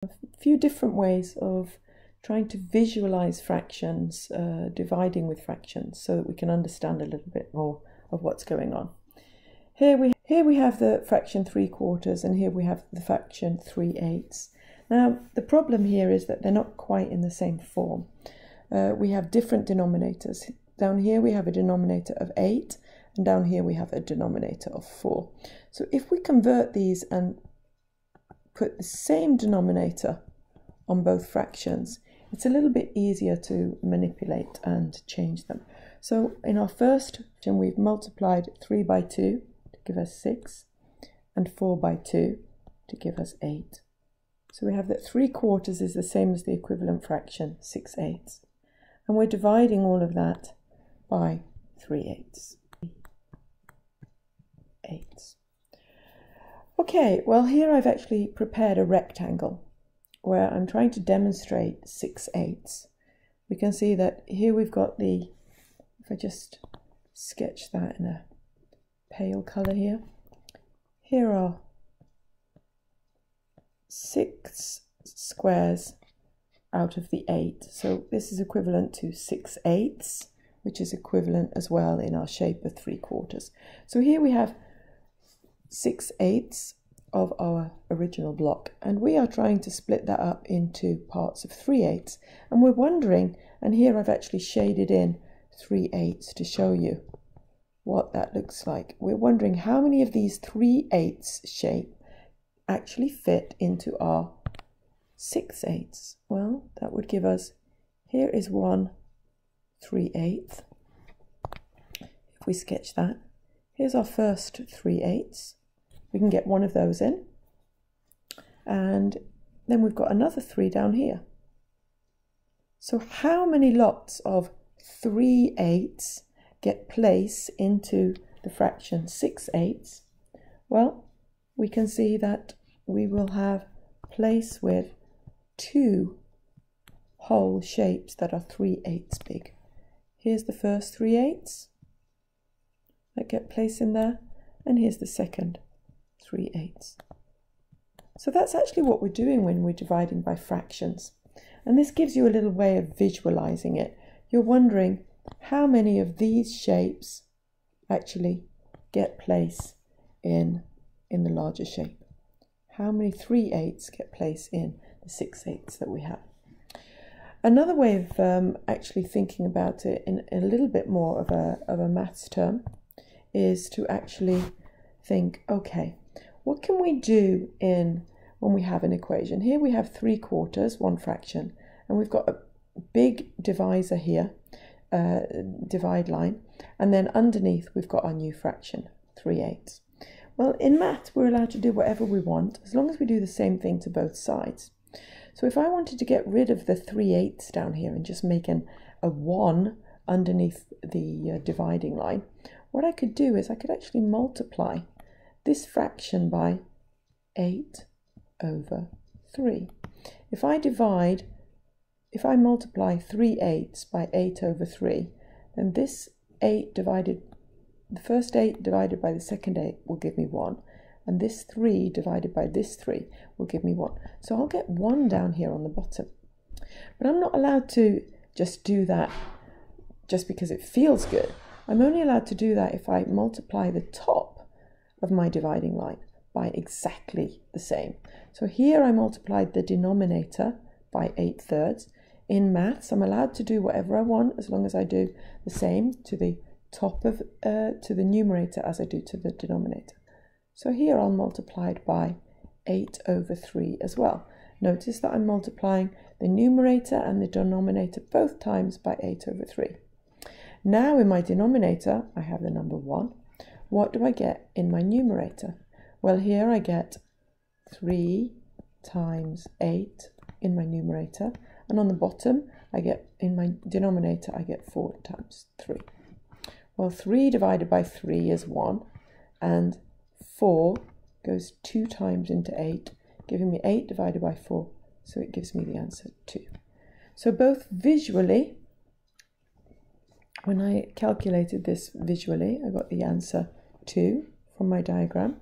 A few different ways of trying to visualize fractions, dividing with fractions, so that we can understand a little bit more of what's going on. Here we have the fraction 3/4, and here we have the fraction 3/8. Now, the problem here is that they're not quite in the same form. We have different denominators. Down here we have a denominator of 8, and down here we have a denominator of 4. So if we convert these and put the same denominator on both fractions, it's a little bit easier to manipulate and change them. So in our first fraction, we've multiplied 3 by 2 to give us 6, and 4 by 2 to give us 8. So we have that 3/4 is the same as the equivalent fraction 6/8. And we're dividing all of that by 3/8. Okay, well here I've actually prepared a rectangle where I'm trying to demonstrate 6/8. We can see that here we've got the, if I just sketch that in a pale colour here, here are 6 squares out of the 8. So this is equivalent to 6/8, which is equivalent as well in our shape of 3/4. So here we have 6/8 of our original block, and we are trying to split that up into parts of 3/8, and we're wondering, and here I've actually shaded in 3/8 to show you what that looks like. We're wondering how many of these 3/8 shape actually fit into our 6/8. Well, that would give us, here is 1 3/8. If we sketch that, here's our first 3/8. We can get one of those in, and then we've got another 3 down here. So how many lots of 3/8 get placed into the fraction 6/8? Well, we can see that we will have place with 2 whole shapes that are 3/8 big. Here's the first 3/8 that get placed in there, and here's the second 3/8. So that's actually what we're doing when we're dividing by fractions. And this gives you a little way of visualizing it. You're wondering how many of these shapes actually get placed in the larger shape. How many 3/8 get placed in the 6/8 that we have. Another way of actually thinking about it in a little bit more of a maths term is to actually think, okay, what can we do when we have an equation? Here we have 3/4, one fraction, and we've got a big divisor here, divide line, and then underneath we've got our new fraction, 3/8. Well, in math we're allowed to do whatever we want as long as we do the same thing to both sides. So if I wanted to get rid of the 3/8 down here and just make a 1 underneath the dividing line, what I could do is I could actually multiply this fraction by 8/3. If I multiply 3/8 by 8/3, then this 8 divided, the first 8 divided by the second 8 will give me 1, and this 3 divided by this 3 will give me 1. So I'll get 1 down here on the bottom. But I'm not allowed to just do that just because it feels good. I'm only allowed to do that if I multiply the top of my dividing line by exactly the same. So here I multiplied the denominator by 8/3. In maths, I'm allowed to do whatever I want as long as I do the same to the top of to the numerator as I do to the denominator. So here I'll multiply it by 8/3 as well. Notice that I'm multiplying the numerator and the denominator both times by 8/3. Now in my denominator I have the number 1. What do I get in my numerator? Well, here I get 3 times 8 in my numerator, and on the bottom I get, in my denominator, I get 4 times 3. Well, 3 divided by 3 is 1, and 4 goes 2 times into 8, giving me 8 divided by 4, so it gives me the answer 2. So both visually, when I calculated this visually, I got the answer 2 from my diagram,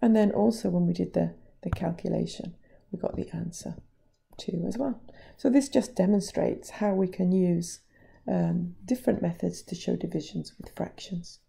and then also when we did the calculation, we got the answer 2 as well. So this just demonstrates how we can use different methods to show divisions with fractions.